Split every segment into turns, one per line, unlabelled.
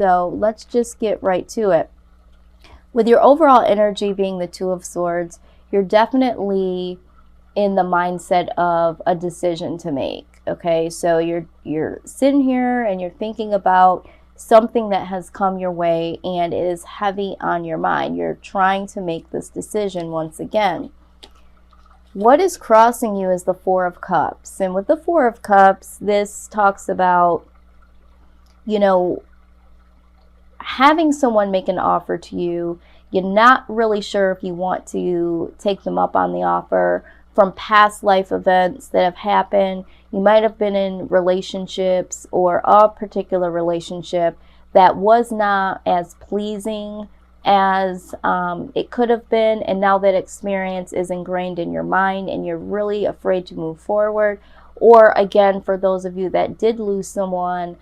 So let's just get right to it. With your overall energy being the Two of Swords, you're definitely in the mindset of a decision to make. Okay, so you're sitting here and you're thinking about something that has come your way and it is heavy on your mind. You're trying to make this decision once again. What is crossing you is the Four of Cups. And with the Four of Cups, this talks about, you know, having someone make an offer to you. You're not really sure if you want to take them up on the offer from past life events that have happened. You might have been in relationships or a particular relationship that was not as pleasing as it could have been, and now that experience is ingrained in your mind and you're really afraid to move forward. Or again, for those of you that did lose someone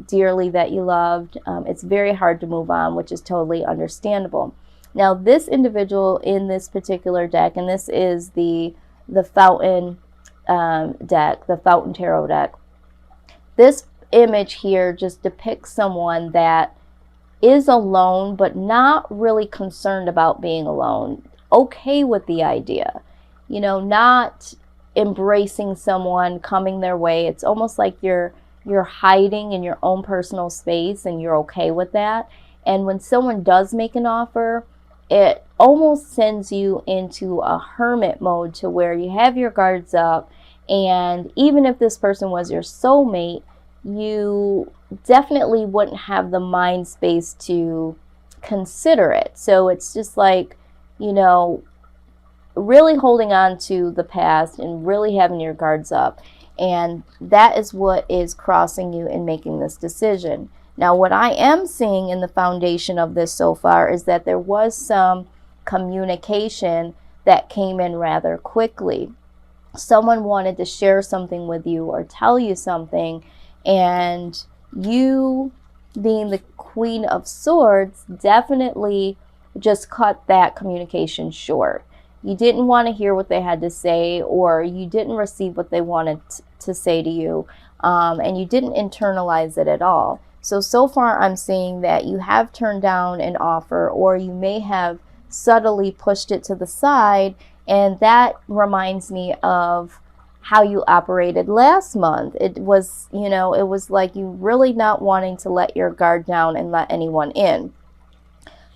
dearly that you loved, it's very hard to move on, which is totally understandable. Now, this individual in this particular deck, and this is the Fountain deck, the Fountain Tarot deck, this image here just depicts someone that is alone, but not really concerned about being alone. Okay with the idea, you know, not embracing someone coming their way. It's almost like you're hiding in your own personal space and you're okay with that. And when someone does make an offer, it almost sends you into a hermit mode to where you have your guards up. And even if this person was your soulmate, you definitely wouldn't have the mind space to consider it. So it's just like, you know, really holding on to the past and really having your guards up. And that is what is crossing you in making this decision. Now, what I am seeing in the foundation of this so far is that there was some communication that came in rather quickly. Someone wanted to share something with you or tell you something, and you, being the Queen of Swords, definitely just cut that communication short. You didn't want to hear what they had to say, or you didn't receive what they wanted to say to you, and you didn't internalize it at all. So far I'm seeing that you have turned down an offer, or you may have subtly pushed it to the side, and that reminds me of how you operated last month. It was, you know, it was like you really not wanting to let your guard down and let anyone in.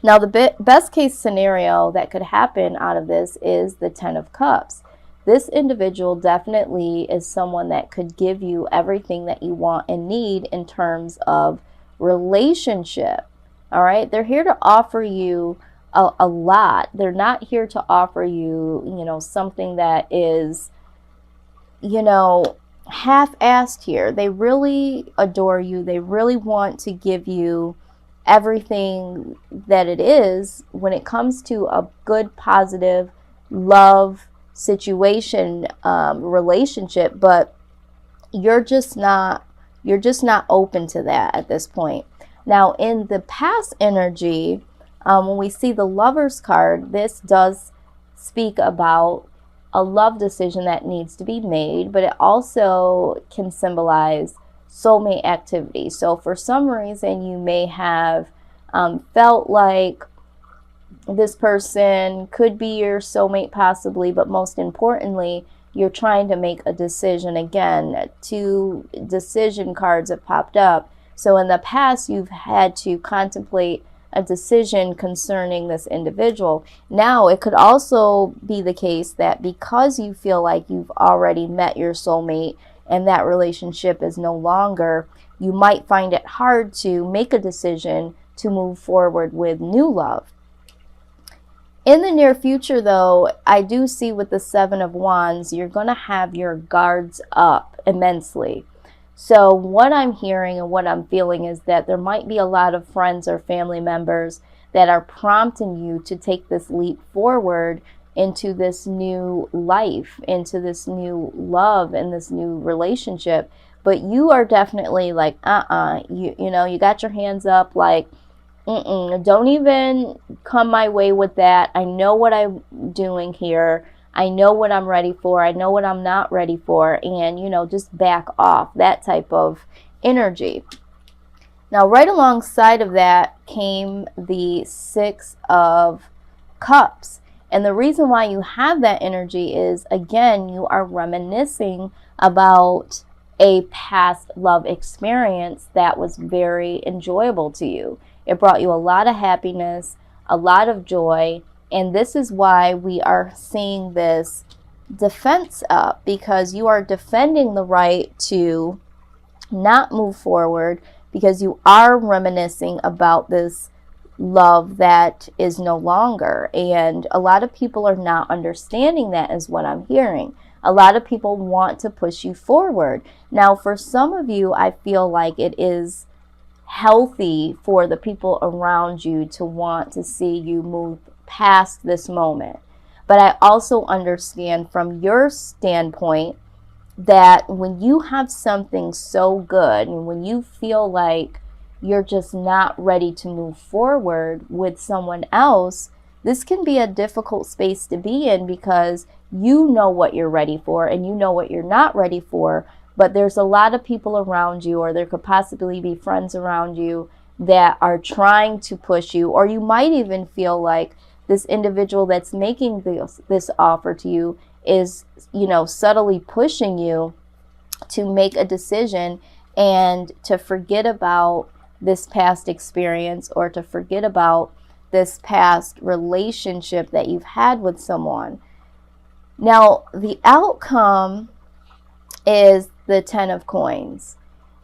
Now, the best case scenario that could happen out of this is the Ten of Cups. This individual definitely is someone that could give you everything that you want and need in terms of relationship. All right, they're here to offer you a lot. They're not here to offer you, you know, something that is, you know, half-assed here. They really adore you. They really want to give you everything that it is when it comes to a good, positive love situation, relationship, but you're just not open to that at this point. Now, in the past energy, when we see the Lovers card, this does speak about a love decision that needs to be made, but it also can symbolize soulmate activity. So for some reason, you may have felt like this person could be your soulmate possibly, but most importantly, you're trying to make a decision. Again, 2 decision cards have popped up. So in the past, you've had to contemplate a decision concerning this individual. Now, it could also be the case that because you feel like you've already met your soulmate and that relationship is no longer, you might find it hard to make a decision to move forward with new love. In the near future, though, I do see with the Seven of Wands, you're going to have your guards up immensely. So what I'm hearing and what I'm feeling is that there might be a lot of friends or family members that are prompting you to take this leap forward into this new life, into this new love and this new relationship. But you are definitely like, you know, you got your hands up like, don't even come my way with that. I know what I'm doing here. I know what I'm ready for. I know what I'm not ready for. And, you know, just back off, that type of energy. Now, right alongside of that came the Six of Cups. And the reason why you have that energy is, again, you are reminiscing about a past love experience that was very enjoyable to you. It brought you a lot of happiness, a lot of joy, and this is why we are seeing this defense up, because you are defending the right to not move forward, because you are reminiscing about this love that is no longer. And a lot of people are not understanding that, is what I'm hearing. A lot of people want to push you forward. Now, for some of you, I feel like it is healthy for the people around you to want to see you move past this moment. But I also understand from your standpoint that when you have something so good and when you feel like you're just not ready to move forward with someone else, this can be a difficult space to be in, because you know what you're ready for and you know what you're not ready for. But there's a lot of people around you, or there could possibly be friends around you that are trying to push you, or you might even feel like this individual that's making this offer to you is, subtly pushing you to make a decision and to forget about this past experience, or to forget about this past relationship that you've had with someone. Now, the outcome is the Ten of Coins.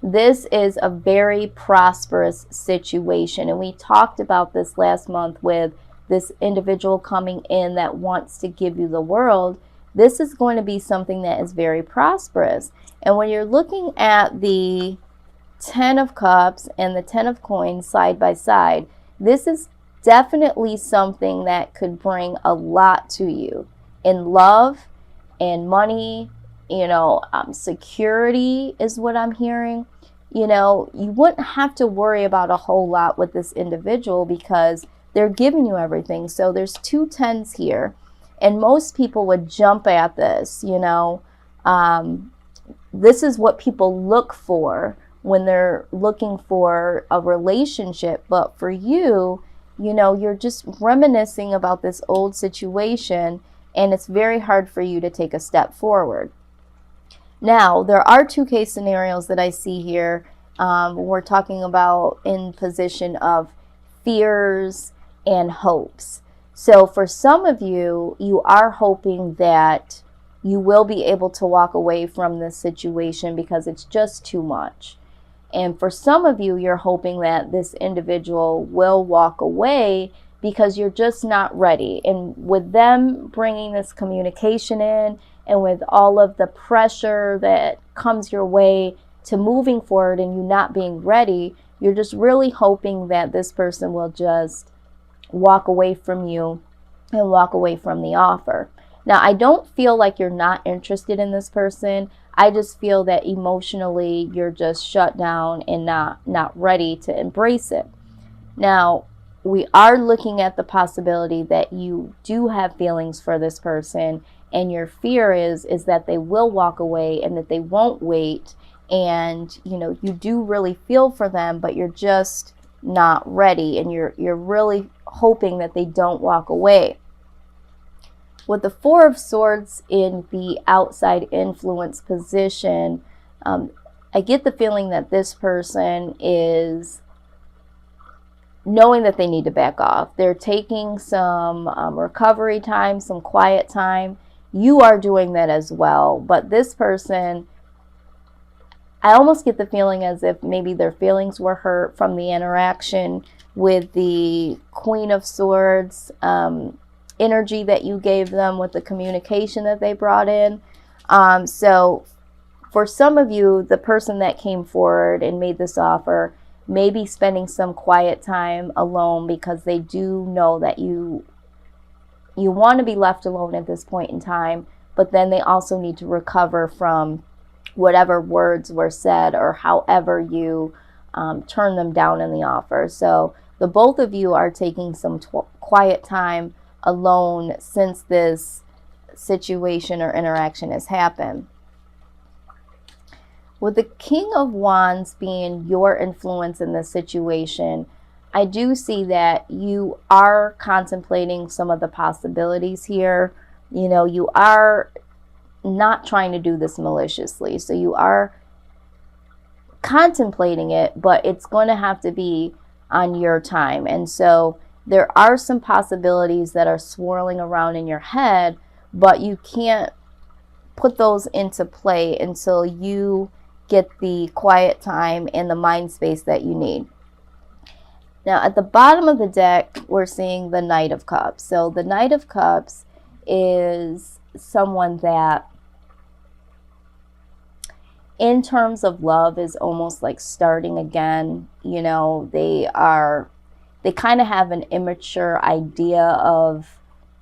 This is a very prosperous situation, and we talked about this last month with this individual coming in that wants to give you the world. This is going to be something that is very prosperous. And when you're looking at the Ten of Cups and the Ten of Coins side by side, this is definitely something that could bring a lot to you in love and money. Security is what I'm hearing. You wouldn't have to worry about a whole lot with this individual because they're giving you everything. So there's two tens here, and most people would jump at this. This is what people look for when they're looking for a relationship. But for you, you're just reminiscing about this old situation, and it's very hard for you to take a step forward. Now, there are two case scenarios that I see here. We're talking about in position of fears and hopes. So for some of you, you are hoping that you will be able to walk away from this situation because it's just too much. And for some of you, you're hoping that this individual will walk away because you're just not ready. And with them bringing this communication in, and with all of the pressure that comes your way to moving forward and you not being ready, you're just really hoping that this person will just walk away from you and walk away from the offer. Now, I don't feel like you're not interested in this person. I just feel that emotionally you're just shut down and not ready to embrace it. Now, we are looking at the possibility that you do have feelings for this person, and your fear is that they will walk away and that they won't wait. And, you do really feel for them, but you're just not ready. And you're really hoping that they don't walk away. With the Four of Swords in the outside influence position, I get the feeling that this person is knowing that they need to back off. They're taking some recovery time, some quiet time. You are doing that as well. But this person, I almost get the feeling as if maybe their feelings were hurt from the interaction with the Queen of Swords energy that you gave them with the communication that they brought in. So for some of you, the person that came forward and made this offer may be spending some quiet time alone because they do know that you want to be left alone at this point in time, but then they also need to recover from whatever words were said or however you turn them down in the offer. So the both of you are taking some quiet time alone since this situation or interaction has happened. With the King of Wands being your influence in this situation, I do see that you are contemplating some of the possibilities here. You know, you are not trying to do this maliciously. So you are contemplating it, but it's going to have to be on your time. And so there are some possibilities that are swirling around in your head, but you can't put those into play until you get the quiet time and the mind space that you need. Now, at the bottom of the deck, we're seeing the Knight of Cups. So the Knight of Cups is someone that, in terms of love, is almost like starting again. You know, they kind of have an immature idea of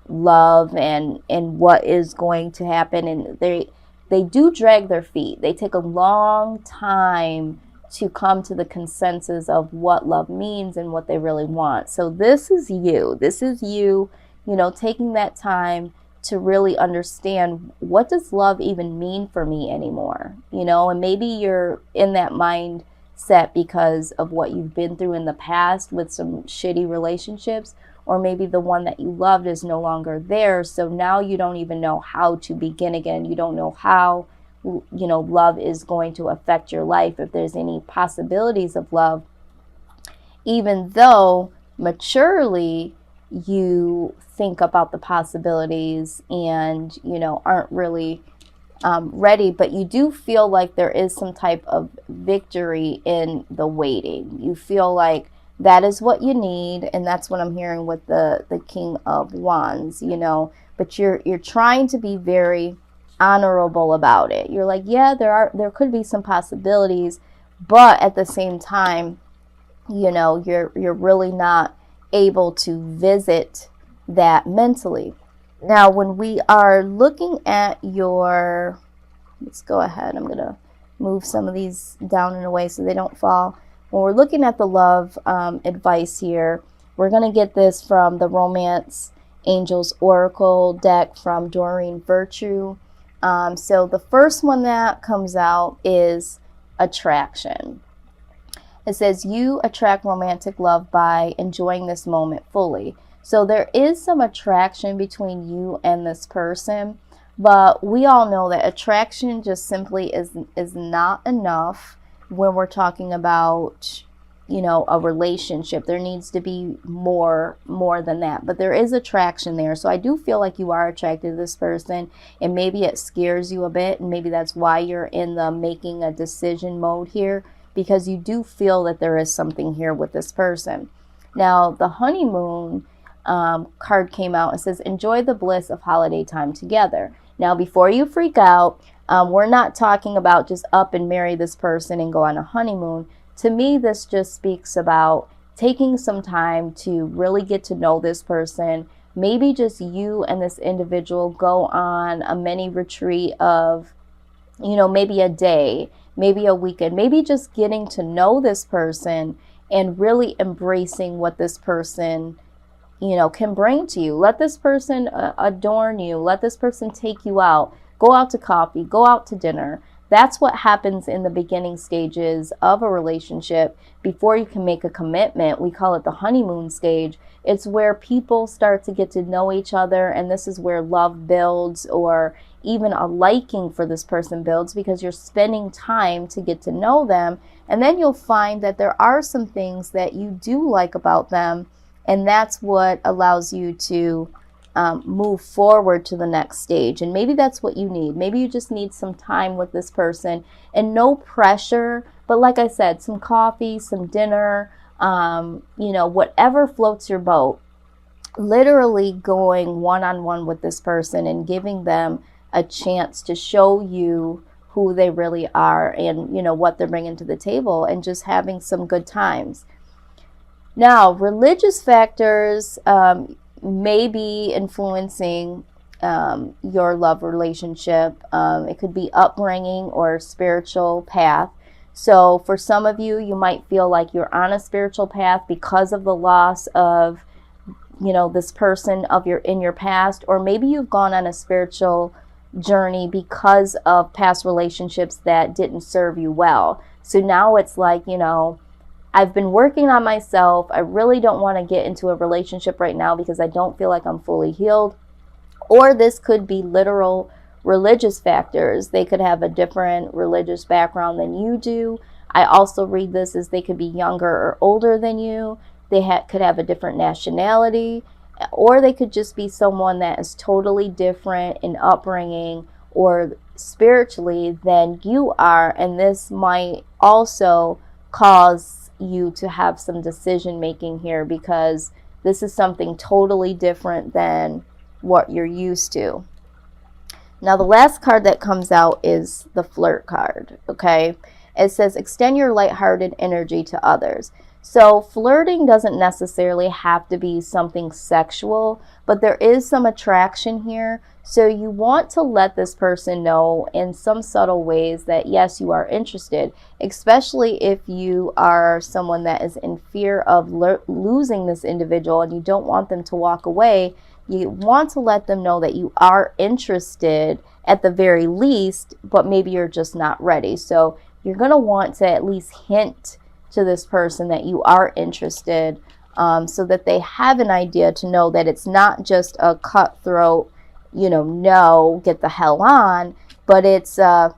love and what is going to happen, and they do drag their feet. They take a long time to come to the consensus of what love means and what they really want. So this is you. This is you, you know, taking that time to really understand, what does love even mean for me anymore? You know, and maybe you're in that mindset because of what you've been through in the past with some shitty relationships, or maybe the one that you loved is no longer there. So now you don't even know how to begin again. You don't know how, you know, love is going to affect your life, if there's any possibilities of love, even though maturely you think about the possibilities and, you know, aren't really ready, but you do feel like there is some type of victory in the waiting. You feel like that is what you need, and that's what I'm hearing with the King of Wands, you know, but you're trying to be very honorable about it. You're like, yeah, there could be some possibilities, but at the same time, you know, you're really not able to visit that mentally. Now, when we are looking at your, let's go ahead, I'm gonna move some of these down in a way so they don't fall. When we're looking at the love advice here, we're gonna get this from the Romance Angels Oracle deck from Doreen Virtue. So the first one that comes out is attraction. It says, you attract romantic love by enjoying this moment fully. So there is some attraction between you and this person, but we all know that attraction just simply is not enough when we're talking about, you know, a relationship. There needs to be more than that, but there is attraction there. So I do feel like you are attracted to this person, and maybe it scares you a bit, and maybe that's why you're in the making a decision mode here, because you do feel that there is something here with this person. Now, the honeymoon card came out and says, enjoy the bliss of holiday time together. Now, before you freak out, we're not talking about just up and marry this person and go on a honeymoon. To me, this just speaks about taking some time to really get to know this person. Maybe just you and this individual go on a mini retreat of, you know, maybe a day, maybe a weekend, maybe just getting to know this person and really embracing what this person, you know, can bring to you. Let this person adorn you. Let this person take you out. Go out to coffee. Go out to dinner. That's what happens in the beginning stages of a relationship before you can make a commitment. We call it the honeymoon stage. It's where people start to get to know each other, and this is where love builds, or even a liking for this person builds, because you're spending time to get to know them. And then you'll find that there are some things that you do like about them, and that's what allows you to move forward to the next stage. And maybe that's what you need. Maybe you just need some time with this person, and no pressure, but like I said, some coffee, some dinner, you know, whatever floats your boat. Literally going one-on-one with this person and giving them a chance to show you who they really are, and, you know, what they're bringing to the table, and just having some good times. Now, religious factors may be influencing your love relationship. It could be upbringing or spiritual path. So for some of you, you might feel like you're on a spiritual path because of the loss of, you know, this person in your past, or maybe you've gone on a spiritual journey because of past relationships that didn't serve you well. So now it's like, you know, I've been working on myself. I really don't want to get into a relationship right now because I don't feel like I'm fully healed. Or this could be literal religious factors. They could have a different religious background than you do. I also read this as they could be younger or older than you. They could have a different nationality, or they could just be someone that is totally different in upbringing or spiritually than you are. And this might also cause you to have some decision making here, because this is something totally different than what you're used to. Now, the last card that comes out is the flirt card, okay? It says, extend your lighthearted energy to others. So flirting doesn't necessarily have to be something sexual, but there is some attraction here. So you want to let this person know in some subtle ways that, yes, you are interested, especially if you are someone that is in fear of losing this individual and you don't want them to walk away. You want to let them know that you are interested at the very least, but maybe you're just not ready. So you're going to want to at least hint to this person that you are interested, so that they have an idea to know that it's not just a cutthroat, you know, no, get the hell on, but it's, I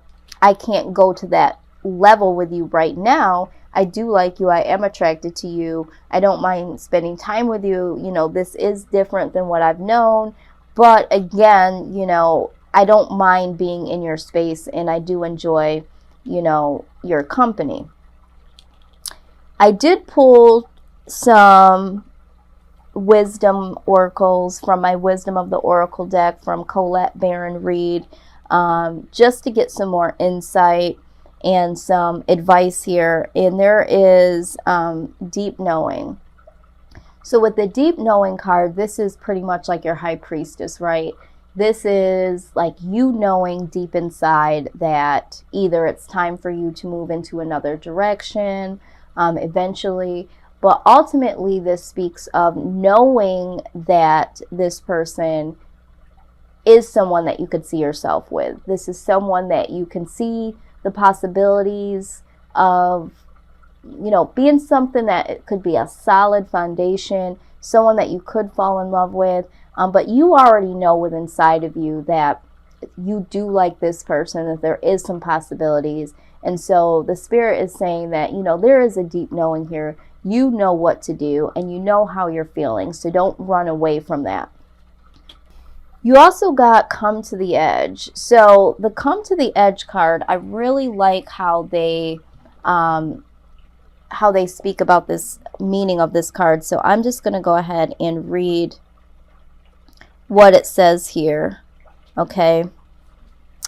can't go to that level with you right now. I do like you. I am attracted to you. I don't mind spending time with you. You know, this is different than what I've known. But again, you know, I don't mind being in your space, and I do enjoy, you know, your company. I did pull some wisdom oracles from my Wisdom of the Oracle deck from Colette Baron Reed, just to get some more insight and some advice here. And there is deep knowing. So with the deep knowing card, this is pretty much like your high priestess, right? This is like you knowing deep inside that either it's time for you to move into another direction eventually, but ultimately this speaks of knowing that this person is someone that you could see yourself with. This is someone that you can see the possibilities of, you know, being something that it could be a solid foundation, someone that you could fall in love with, but you already know within inside of you that you do like this person, that there is some possibilities. And so the spirit is saying that, you know, there is a deep knowing here. You know what to do, and you know how you're feeling, so don't run away from that. You also got Come to the Edge. So the Come to the Edge card, I really like how they speak about this meaning of this card. So I'm just going to go ahead and read what it says here. Okay.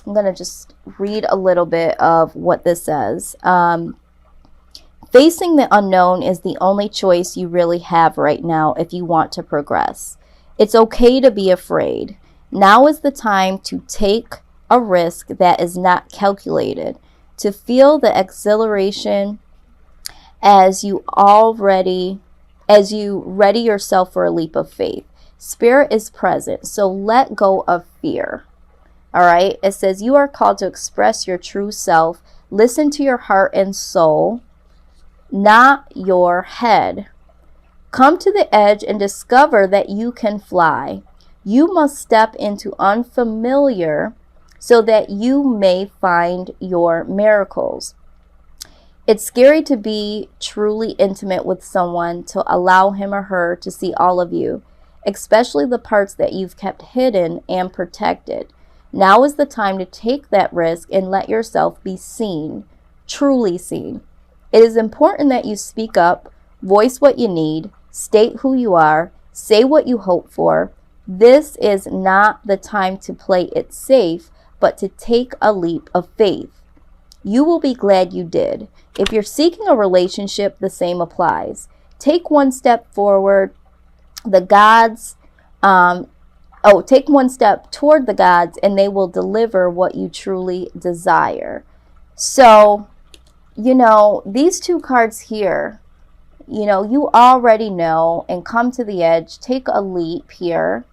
I'm going to just read a little bit of what this says. Facing the unknown is the only choice you really have right now if you want to progress. It's okay to be afraid. Now is the time to take a risk that is not calculated, to feel the exhilaration as you ready yourself for a leap of faith. Spirit is present, so let go of fear. All right, it says you are called to express your true self. Listen to your heart and soul, not your head. Come to the edge and discover that you can fly. You must step into unfamiliar so that you may find your miracles. It's scary to be truly intimate with someone, to allow him or her to see all of you, especially the parts that you've kept hidden and protected. Now is the time to take that risk and let yourself be seen, truly seen. It is important that you speak up, voice what you need, state who you are, say what you hope for. This is not the time to play it safe, but to take a leap of faith. You will be glad you did. If you're seeking a relationship, the same applies. Take one step forward. Take one step toward the gods, and they will deliver what you truly desire. So, you know, these two cards here, you know, you already know, and come to the edge, take a leap here.